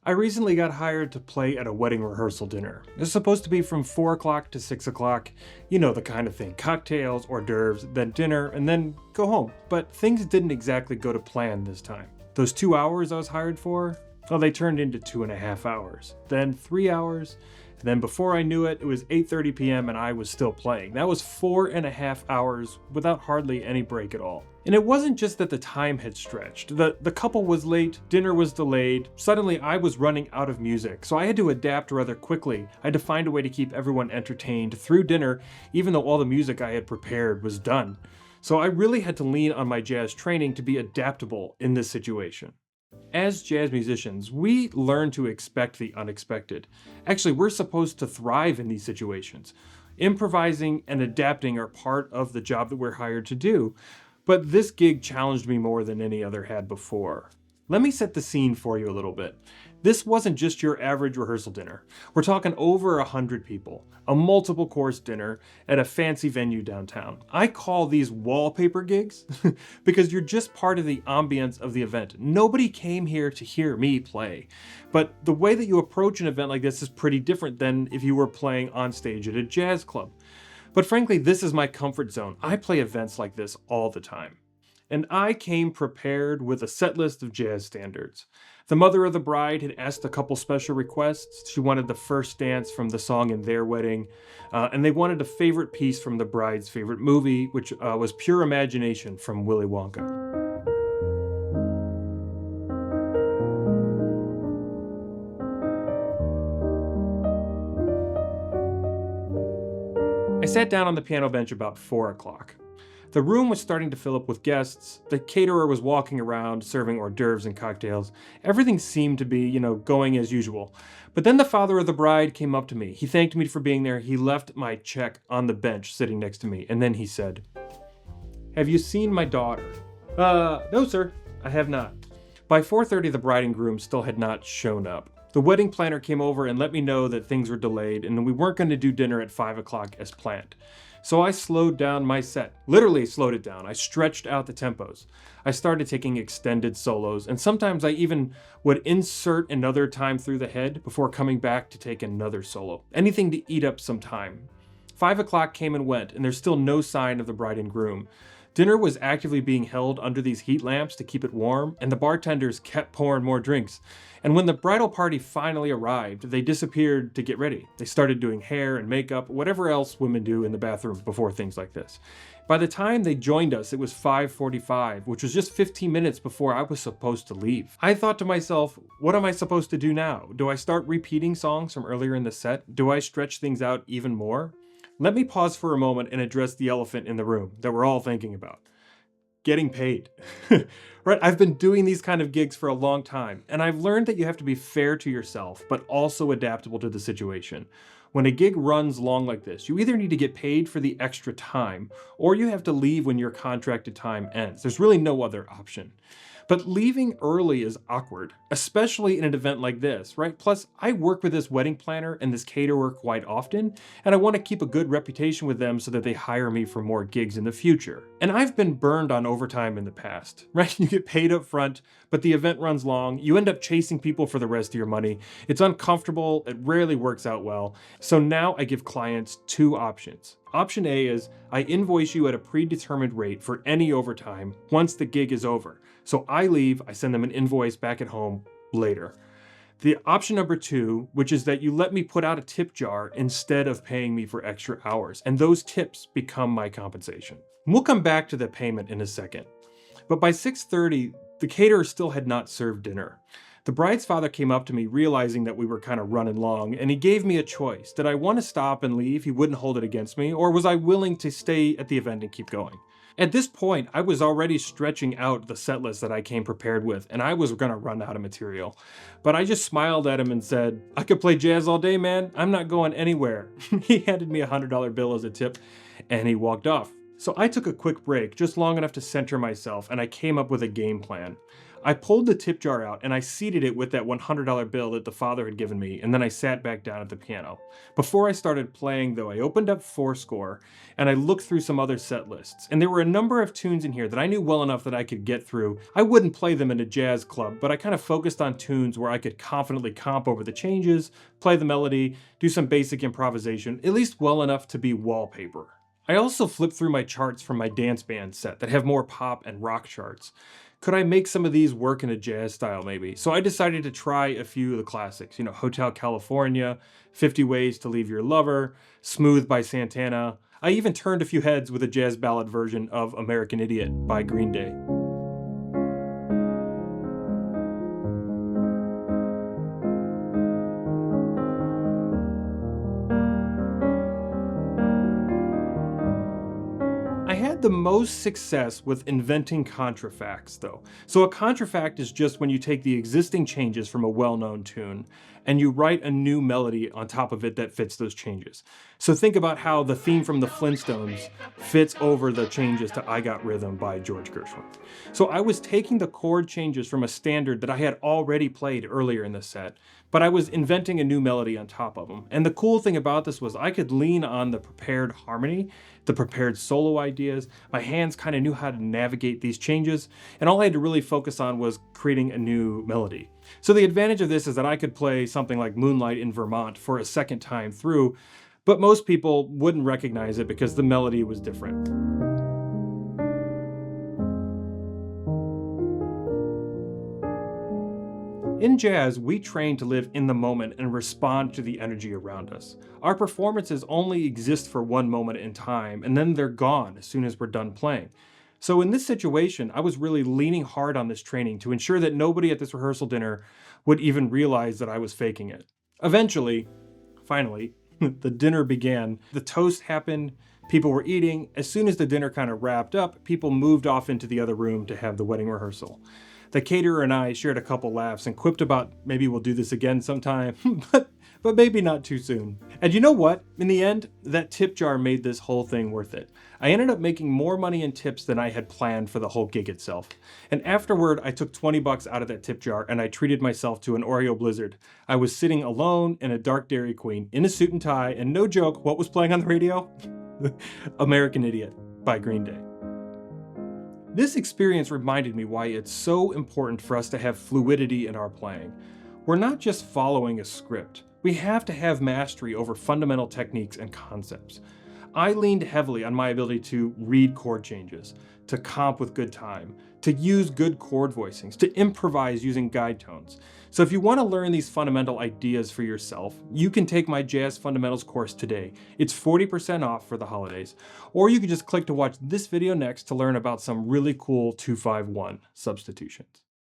I recently got hired to play at a wedding rehearsal dinner. It's supposed to be from 4 o'clock to 6 o'clock. You know the kind of thing. Cocktails, hors d'oeuvres, then dinner, and then go home. But things didn't exactly go to plan this time. Those 2 hours I was hired for, well, they turned into 2.5 hours. Then 3 hours. And then before I knew it, it was 8:30 p.m. and I was still playing. That was 4.5 hours without hardly any break at all. And it wasn't just that the time had stretched. The couple was late, dinner was delayed, suddenly I was running out of music, so I had to adapt rather quickly. I had to find a way to keep everyone entertained through dinner, even though all the music I had prepared was done. So I really had to lean on my jazz training to be adaptable in this situation. As jazz musicians, we learn to expect the unexpected. Actually, we're supposed to thrive in these situations. Improvising and adapting are part of the job that we're hired to do. But this gig challenged me more than any other had before. Let me set the scene for you a little bit. This wasn't just your average rehearsal dinner. We're talking over 100 people, a multiple course dinner at a fancy venue downtown. I call these wallpaper gigs because you're just part of the ambience of the event. Nobody came here to hear me play. But the way that you approach an event like this is pretty different than if you were playing on stage at a jazz club. But frankly, this is my comfort zone. I play events like this all the time. And I came prepared with a set list of jazz standards. The mother of the bride had asked a couple special requests. She wanted the first dance from the song in their wedding, and they wanted a favorite piece from the bride's favorite movie, which was Pure Imagination from Willy Wonka. I sat down on the piano bench about 4 o'clock. The room was starting to fill up with guests. The caterer was walking around, serving hors d'oeuvres and cocktails. Everything seemed to be, going as usual. But then the father of the bride came up to me. He thanked me for being there. He left my check on the bench sitting next to me. And then he said, "Have you seen my daughter?" No, sir, I have not." By 4:30, the bride and groom still had not shown up. The wedding planner came over and let me know that things were delayed and we weren't going to do dinner at 5 o'clock as planned. So I slowed down my set, literally slowed it down. I stretched out the tempos. I started taking extended solos, and sometimes I even would insert another time through the head before coming back to take another solo. Anything to eat up some time. 5 o'clock came and went, and there's still no sign of the bride and groom. Dinner was actively being held under these heat lamps to keep it warm, and the bartenders kept pouring more drinks. And when the bridal party finally arrived, they disappeared to get ready. They started doing hair and makeup, whatever else women do in the bathroom before things like this. By the time they joined us, it was 5:45, which was just 15 minutes before I was supposed to leave. I thought to myself, what am I supposed to do now? Do I start repeating songs from earlier in the set? Do I stretch things out even more? Let me pause for a moment and address the elephant in the room that we're all thinking about. Getting paid. Right? I've been doing these kind of gigs for a long time, and I've learned that you have to be fair to yourself, but also adaptable to the situation. When a gig runs long like this, you either need to get paid for the extra time, or you have to leave when your contracted time ends. There's really no other option. But leaving early is awkward, especially in an event like this, right? Plus, I work with this wedding planner and this caterer quite often, and I want to keep a good reputation with them so that they hire me for more gigs in the future. And I've been burned on overtime in the past, right? You get paid up front, but the event runs long. You end up chasing people for the rest of your money. It's uncomfortable. It rarely works out well. So now I give clients two options. Option A is I invoice you at a predetermined rate for any overtime once the gig is over. So I leave, I send them an invoice back at home later. The option number two, which is that you let me put out a tip jar instead of paying me for extra hours, and those tips become my compensation. We'll come back to the payment in a second. But by 6:30, the caterer still had not served dinner. The bride's father came up to me realizing that we were kind of running long, and he gave me a choice. Did I want to stop and leave? He wouldn't hold it against me, or was I willing to stay at the event and keep going? At this point, I was already stretching out the set list that I came prepared with, and I was going to run out of material. But I just smiled at him and said, "I could play jazz all day, man. I'm not going anywhere." He handed me a $100 bill as a tip, and he walked off. So I took a quick break, just long enough to center myself, and I came up with a game plan. I pulled the tip jar out and I seated it with that $100 bill that the father had given me, and then I sat back down at the piano. Before I started playing, though, I opened up Fourscore and I looked through some other set lists, and there were a number of tunes in here that I knew well enough that I could get through. I wouldn't play them in a jazz club, but I kind of focused on tunes where I could confidently comp over the changes, play the melody, do some basic improvisation, at least well enough to be wallpaper. I also flipped through my charts from my dance band set that have more pop and rock charts. Could I make some of these work in a jazz style maybe? So I decided to try a few of the classics, Hotel California, 50 Ways to Leave Your Lover, Smooth by Santana. I even turned a few heads with a jazz ballad version of American Idiot by Green Day. I had the most success with inventing contrafacts, though. So a contrafact is just when you take the existing changes from a well-known tune and you write a new melody on top of it that fits those changes. So think about how the theme from the Flintstones fits over the changes to I Got Rhythm by George Gershwin. So I was taking the chord changes from a standard that I had already played earlier in the set, but I was inventing a new melody on top of them. And the cool thing about this was I could lean on the prepared harmony, the prepared solo ideas. My hands kind of knew how to navigate these changes, and all I had to really focus on was creating a new melody. So the advantage of this is that I could play something like Moonlight in Vermont for a second time through, but most people wouldn't recognize it because the melody was different. In jazz, we train to live in the moment and respond to the energy around us. Our performances only exist for one moment in time, and then they're gone as soon as we're done playing. So in this situation, I was really leaning hard on this training to ensure that nobody at this rehearsal dinner would even realize that I was faking it. Eventually, finally, the dinner began. The toast happened, people were eating. As soon as the dinner kind of wrapped up, people moved off into the other room to have the wedding rehearsal. The caterer and I shared a couple laughs and quipped about maybe we'll do this again sometime, but maybe not too soon. And you know what? In the end, that tip jar made this whole thing worth it. I ended up making more money in tips than I had planned for the whole gig itself. And afterward, I took $20 out of that tip jar and I treated myself to an Oreo Blizzard. I was sitting alone in a dark Dairy Queen in a suit and tie, and no joke, what was playing on the radio? American Idiot by Green Day. This experience reminded me why it's so important for us to have fluidity in our playing. We're not just following a script. We have to have mastery over fundamental techniques and concepts. I leaned heavily on my ability to read chord changes, to comp with good time, to use good chord voicings, to improvise using guide tones. So if you want to learn these fundamental ideas for yourself, you can take my Jazz Fundamentals course today. It's 40% off for the holidays. Or you can just click to watch this video next to learn about some really cool 2-5-1 substitutions.